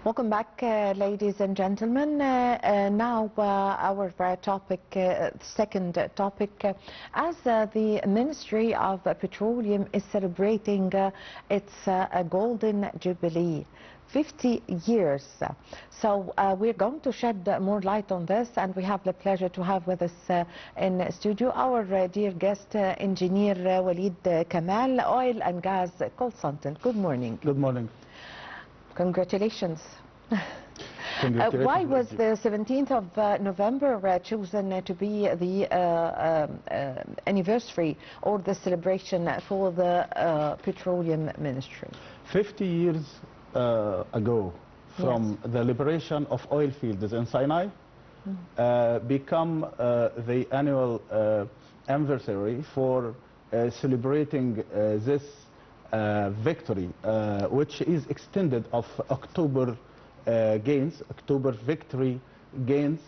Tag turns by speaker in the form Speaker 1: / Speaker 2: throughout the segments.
Speaker 1: Welcome back, ladies and gentlemen. Now our topic, second topic, as the Ministry of Petroleum is celebrating its Golden Jubilee. 50 years. So we're going to shed more light on this, and we have the pleasure to have with us in studio our dear guest, Engineer Walid Kamal, oil and gas consultant. Good morning.
Speaker 2: Good morning.
Speaker 1: Congratulations.
Speaker 2: Congratulations.
Speaker 1: Why was the 17th of November chosen to be the anniversary or the celebration for the Petroleum Ministry?
Speaker 2: 50 years ago, from the liberation of oil fields in Sinai, become the annual anniversary for celebrating this victory, which is extended of October October victory gains,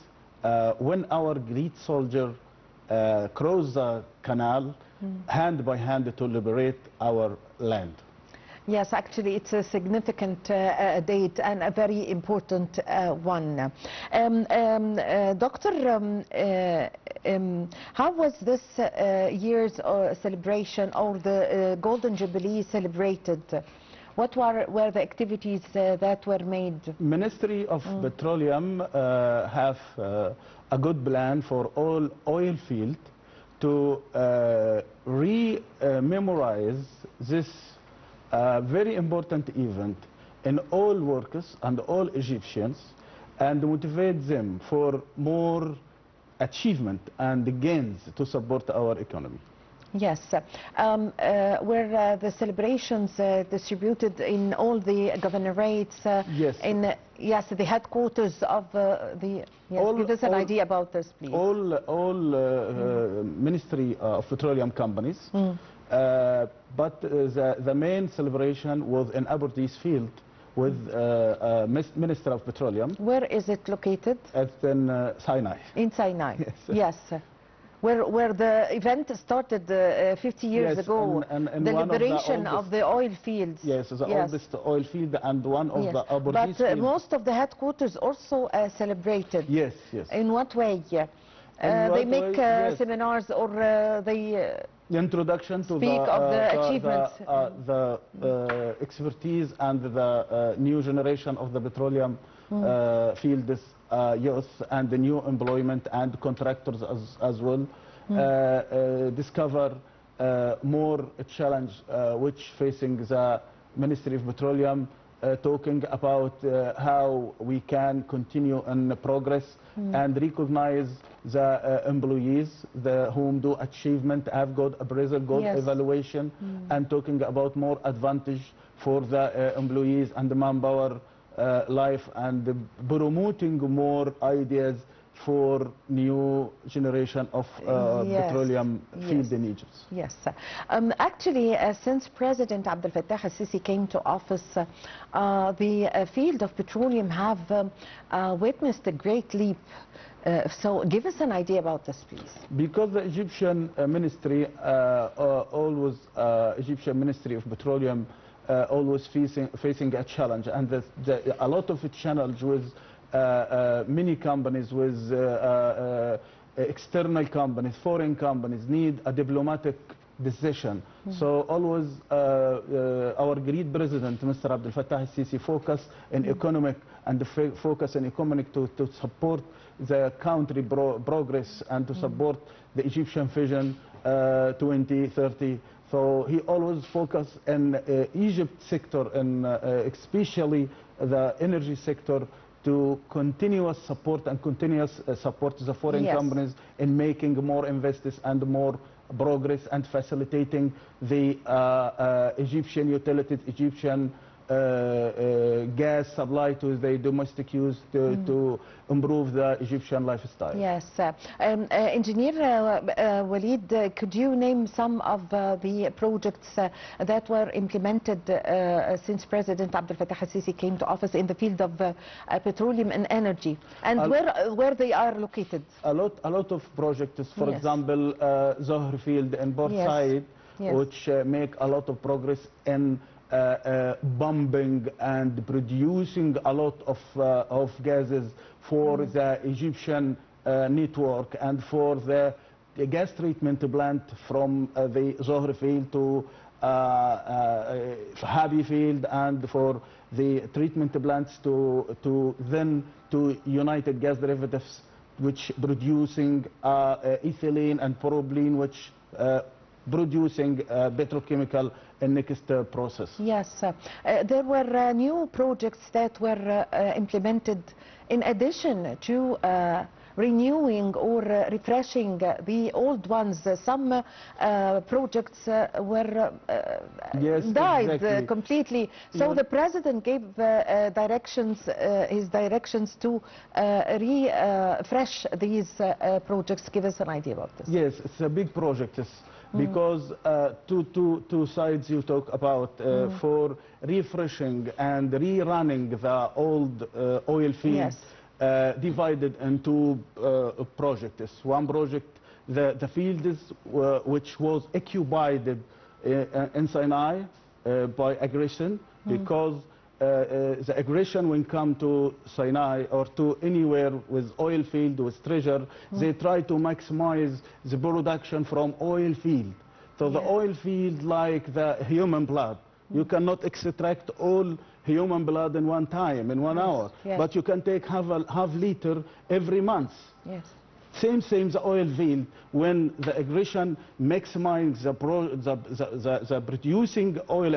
Speaker 2: when our great soldier crossed the canal hand by hand to liberate our land.
Speaker 1: Yes, actually, it's a significant date and a very important one. Doctor, how was this year's celebration or the Golden Jubilee celebrated? What were the activities that were made? Ministry
Speaker 2: of Petroleum have a good plan for all oil field to memorize this very important event in all workers and all Egyptians, and motivate them for more achievement and gains to support our economy.
Speaker 1: Yes. Were the celebrations distributed in all the governorates?
Speaker 2: Yes.
Speaker 1: Yes, the headquarters of the... Yes, give us an idea about this, please.
Speaker 2: All Ministry of Petroleum companies. But the main celebration was in Aberdeen's field with Minister of Petroleum.
Speaker 1: Where is it located?
Speaker 2: It's in Sinai.
Speaker 1: In Sinai,
Speaker 2: yes.
Speaker 1: Yes. Where the event started 50 years ago, the liberation of the oil fields.
Speaker 2: Yes, the oldest oil field and one of the Aberdeen's
Speaker 1: But most of the headquarters also celebrated.
Speaker 2: Yes, yes.
Speaker 1: In what way? They make seminars, or they...
Speaker 2: The introduction to
Speaker 1: speak of the achievements,
Speaker 2: the expertise and the new generation of the petroleum fields, youth, and the new employment and contractors as well. Discover more challenge which facing the Ministry of Petroleum, talking about how we can continue in progress and recognize the employees whom do achievement, have got appraisal, good evaluation, and talking about more advantage for the employees and the manpower life, and promoting more ideas for new generation of petroleum field in Egypt.
Speaker 1: Yes. Actually, since President Abdel Fattah al-Sisi came to office, the field of petroleum have witnessed a great leap. So give us an idea about this, please. Because
Speaker 2: the Egyptian Ministry, Egyptian Ministry of Petroleum, always facing a challenge, and a lot of challenge with many companies, with external companies, foreign companies, need a diplomatic decision. So always our great president, Mr. Abdel Fattah al-Sisi, focus in economic and focus in economic to support the country progress and to support the Egyptian vision 2030. So he always focus in Egypt sector, and especially the energy sector, to continuous support and continuous support the foreign companies in making more investments and more progress, and facilitating the Egyptian utilities, Egyptian gas supply to the domestic use to improve the Egyptian lifestyle. Yes.
Speaker 1: Engineer Walid, could you name some of the projects that were implemented since President Abdel Fattah al-Sisi came to office in the field of petroleum and energy, and where they are located?
Speaker 2: A lot of projects. For example, Zohr field in Port Said, which make a lot of progress in bombing and producing a lot of gases for the Egyptian network and for the gas treatment plant from the Zohr field to Habi field, and for the treatment plants to United Gas Derivatives, which producing ethylene and propylene, which producing petrochemical in next process.
Speaker 1: Yes, there were new projects that were implemented in addition to renewing or refreshing the old ones. Some projects were died
Speaker 2: exactly.
Speaker 1: Completely. So the president gave his directions to refresh these projects. Give us an idea about this.
Speaker 2: Yes, it's a big project. Because two sides you talk about for refreshing and rerunning the old oil fields.
Speaker 1: Yes.
Speaker 2: Divided into projects. One project, the field is which was occupied in Sinai by aggression, because the aggression when come to Sinai or to anywhere with oil field, with treasure, they try to maximize the production from oil field. So the oil field, like the human blood, you cannot extract all human blood in one time, in 1 hour, but you can take half liter every month.
Speaker 1: Yes.
Speaker 2: Same the oil field, when the aggression maximizes the producing oil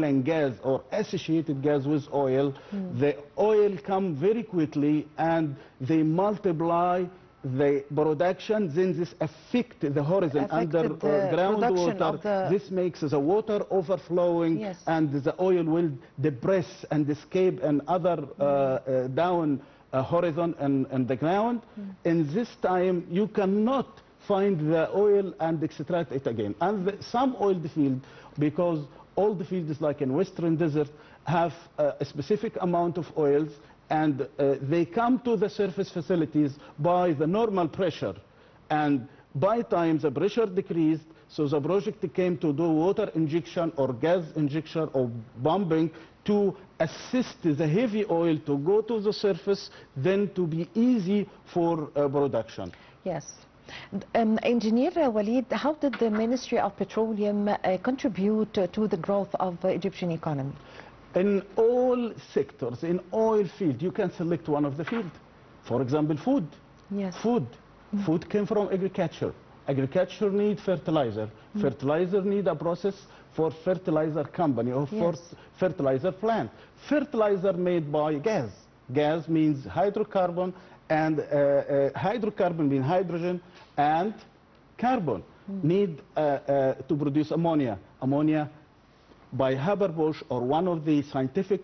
Speaker 2: and gas or associated gas with oil, the oil come very quickly and they multiply the production, then this affect the horizon underground water. This makes the water overflowing, and the oil will depress and escape and other down horizon and the ground. In this time, you cannot find the oil and extract it again. And some oil field, because all the fields like in Western Desert have a specific amount of oils, and they come to the surface facilities by the normal pressure. And by time the pressure decreased, so the project came to do water injection or gas injection or pumping to assist the heavy oil to go to the surface, then to be easy for production.
Speaker 1: Yes. Engineer Walid, how did the Ministry of Petroleum contribute to the growth of the Egyptian economy?
Speaker 2: In all sectors, in oil field, you can select one of the field. For example, food.
Speaker 1: Yes.
Speaker 2: Food. Food came from agriculture. Agriculture need fertilizer. Fertilizer need a process for fertilizer company or for fertilizer plant. Fertilizer made by gas. Gas means hydrocarbon, and hydrocarbon means hydrogen and carbon. Need to produce ammonia. Ammonia by Haber-Bosch, or one of the scientific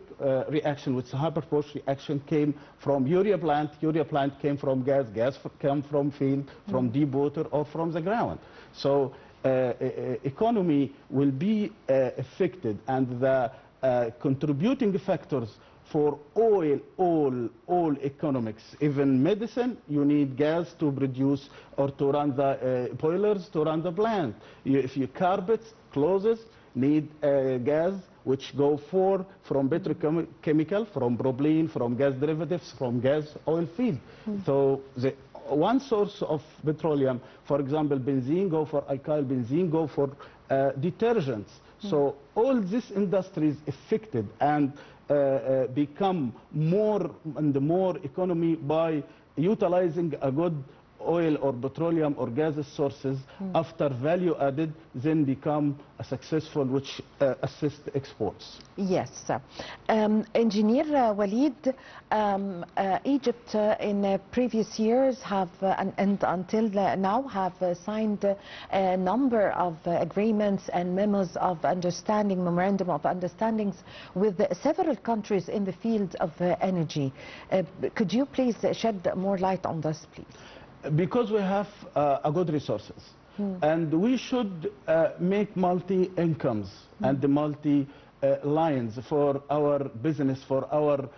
Speaker 2: reaction with Haber-Bosch reaction came from urea plant. Urea plant came from gas. Gas came from field, from deep water, or from the ground. So economy will be affected, and the contributing factors for all economics, even medicine, you need gas to produce or to run the boilers, to run the plant. If you carpets, clothes, need gas, which go from petrochemical, from propylene, from gas derivatives, from gas oil field. So the one source of petroleum, for example, benzene, go for alkyl benzene, go for detergents. So all these industries affected and become more and more economy by utilizing a good oil or petroleum or gas sources after value added, then become a successful, which assist exports.
Speaker 1: Yes. Engineer Walid, Egypt in previous years have and until now have signed a number of agreements and memos of understanding, memorandum of understandings with several countries in the field of energy. Could you please shed more light on this, please?
Speaker 2: Because we have a good resources, and we should make multi-incomes and the multi lines for our business, for our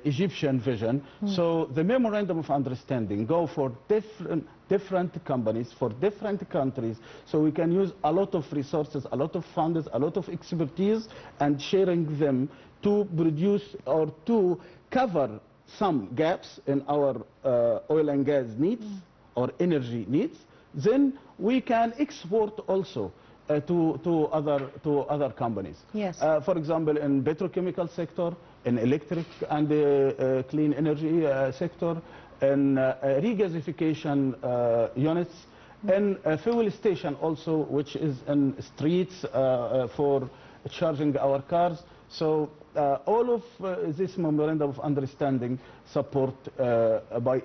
Speaker 2: Egyptian vision. So the memorandum of understanding go for different companies, for different countries, so we can use a lot of resources, a lot of funds, a lot of expertise, and sharing them to produce or to cover some gaps in our oil and gas needs or energy needs. Then we can export also to other companies.
Speaker 1: Yes.
Speaker 2: For example, in petrochemical sector, in electric and clean energy sector, in regasification units, in fuel station also, which is in streets for charging our cars. So all of this memorandum of understanding support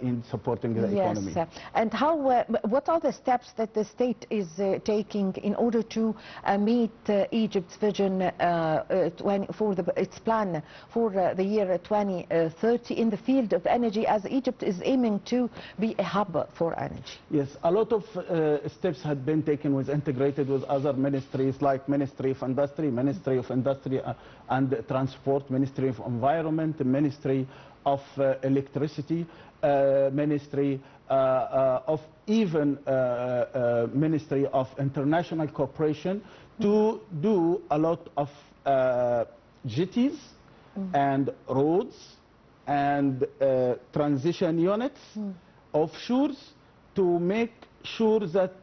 Speaker 2: in supporting the economy.
Speaker 1: Yes, and how? What are the steps that the state is taking in order to meet Egypt's vision for its plan for the year 2030 in the field of energy, as Egypt is aiming to be a hub for energy?
Speaker 2: Yes, a lot of steps had been taken, was integrated with other ministries like Ministry of Industry and Transport, Ministry of Environment, Ministry of Electricity, Ministry of even Ministry of International Cooperation, to do a lot of jetties and roads and transition units offshores, to make sure that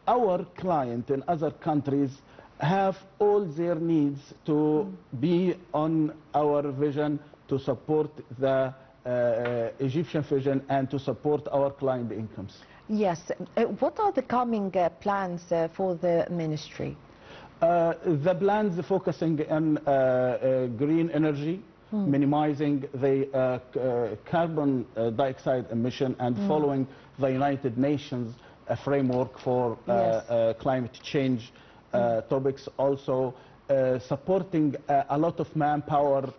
Speaker 2: our client in other countries have all their needs to be on our vision, to support the Egyptian vision and to support our client incomes.
Speaker 1: Yes. What are the coming plans for the ministry?
Speaker 2: The plans focusing on green energy, minimizing the carbon dioxide emission, and following the United Nations framework for climate change topics. Also supporting a lot of manpower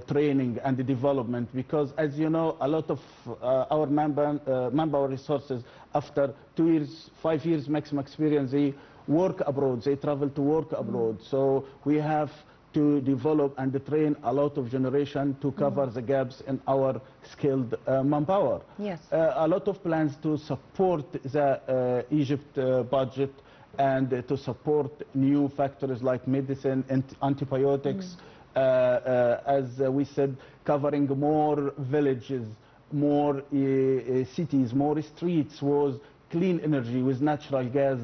Speaker 2: training and development, because as you know, a lot of our manpower resources, after 2 years, 5 years maximum experience, they work abroad, they travel to work abroad. So we have to develop and train a lot of generation to cover the gaps in our skilled manpower.
Speaker 1: Yes.
Speaker 2: A lot of plans to support the Egypt budget and to support new factors like medicine and antibiotics. As we said, covering more villages, more cities, more streets with clean energy, with natural gas,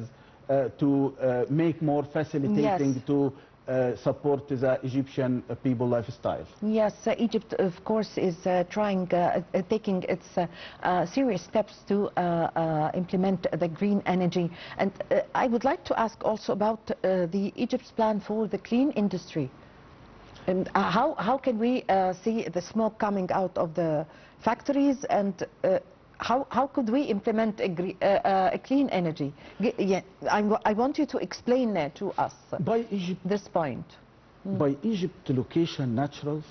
Speaker 2: to make more facilitating to support the Egyptian people lifestyle.
Speaker 1: Yes, Egypt, of course, is taking its serious steps to implement the green energy. And I would like to ask also about the Egypt's plan for the clean industry. And how can we see the smoke coming out of the factories, and how could we implement a clean energy? I want you to explain to us
Speaker 2: by Egypt,
Speaker 1: this point.
Speaker 2: By Egypt location naturals,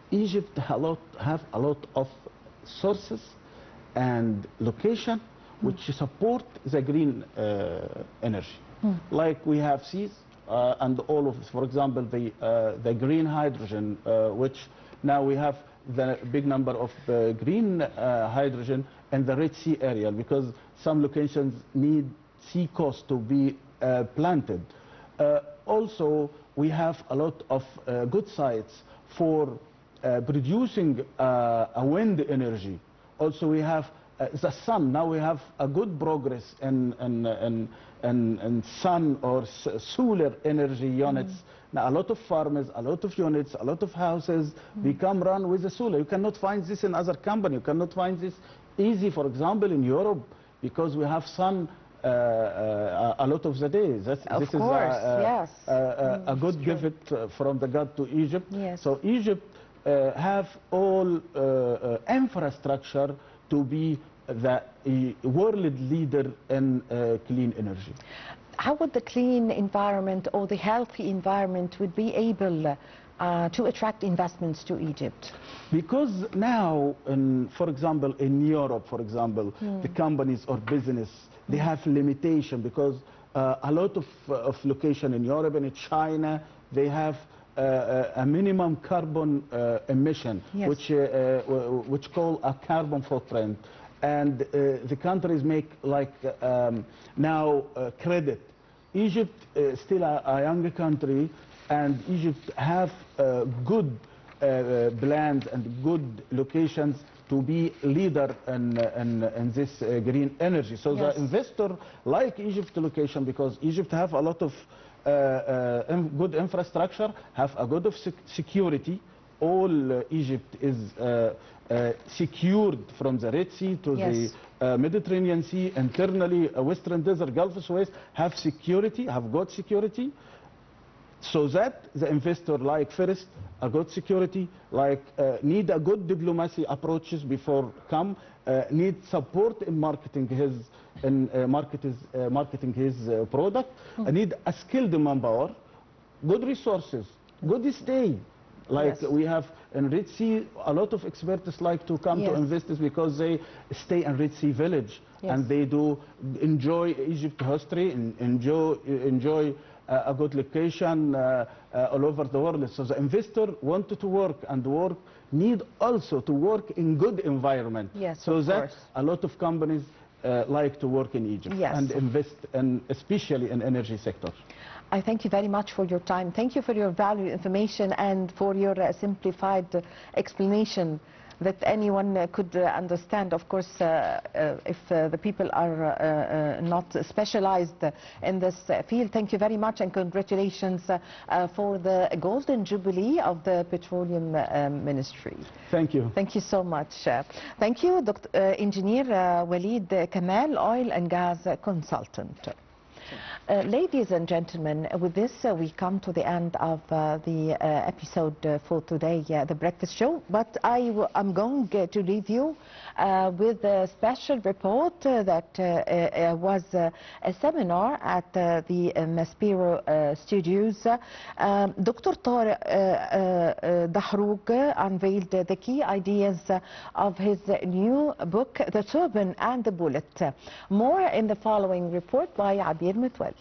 Speaker 2: Egypt have a lot of sources and location which support the green energy. Like we have seas and all of this. For example, the green hydrogen, which now we have the big number of green hydrogen in the Red Sea area, because some locations need sea coast to be planted. Also, we have a lot of good sites for producing a wind energy. Also, we have the sun. Now we have a good progress in sun or solar energy units. Now a lot of farmers, a lot of units, a lot of houses become run with the solar. You cannot find this in other companies. You cannot find this easy, for example, in Europe, because we have sun a lot of the days. This is a good gift from the God to Egypt.
Speaker 1: Yes.
Speaker 2: So Egypt have all infrastructure to be the world leader in clean energy.
Speaker 1: How would the clean environment or the healthy environment would be able to attract investments to Egypt?
Speaker 2: Because now, for example, in Europe, for example, the companies or business, they have limitation, because a lot of location in Europe and in China, they have a minimum carbon emission,
Speaker 1: Yes.
Speaker 2: which call a carbon footprint. And the countries make like now credit. Egypt is still a young country, and Egypt have good plans and good locations to be leader in this green energy. So
Speaker 1: Yes.
Speaker 2: the investor like Egypt location, because Egypt have a lot of good infrastructure, have a good of security. All Egypt is secured from the Red Sea to
Speaker 1: Yes.
Speaker 2: the Mediterranean Sea. Internally, Western Desert, Gulf of Suez have security, have good security. So that the investor like first a good security, like need a good diplomacy approaches before come, need support in marketing his product, need a skilled manpower, good resources, good stay. Like
Speaker 1: Yes.
Speaker 2: we have in Red Sea, a lot of experts like to come
Speaker 1: Yes.
Speaker 2: to invest is because they stay in Red Sea village.
Speaker 1: Yes.
Speaker 2: And they do enjoy Egypt history and enjoy a good location all over the world. So the investor wanted to work, and work need also to work in good environment.
Speaker 1: Yes,
Speaker 2: so
Speaker 1: of
Speaker 2: that
Speaker 1: course.
Speaker 2: a lot of companies like to work in Egypt
Speaker 1: Yes.
Speaker 2: and invest, and especially in energy sector.
Speaker 1: I thank you very much for your time. Thank you for your valuable information and for your simplified explanation that anyone could understand. Of course, if the people are not specialized in this field. Thank you very much, and congratulations for the Golden Jubilee of the Petroleum Ministry.
Speaker 2: Thank you.
Speaker 1: Thank you so much. Thank you, Engineer Walid Kamal, Oil and Gas Consultant. Ladies and gentlemen, with this we come to the end of the episode for today, the breakfast show. But I'm going to leave you with a special report that was a seminar at the Maspero Studios. Dr. Tariq Dahrouk unveiled the key ideas of his new book, The Turban and the Bullet. More in the following report by Abir Mitwalli.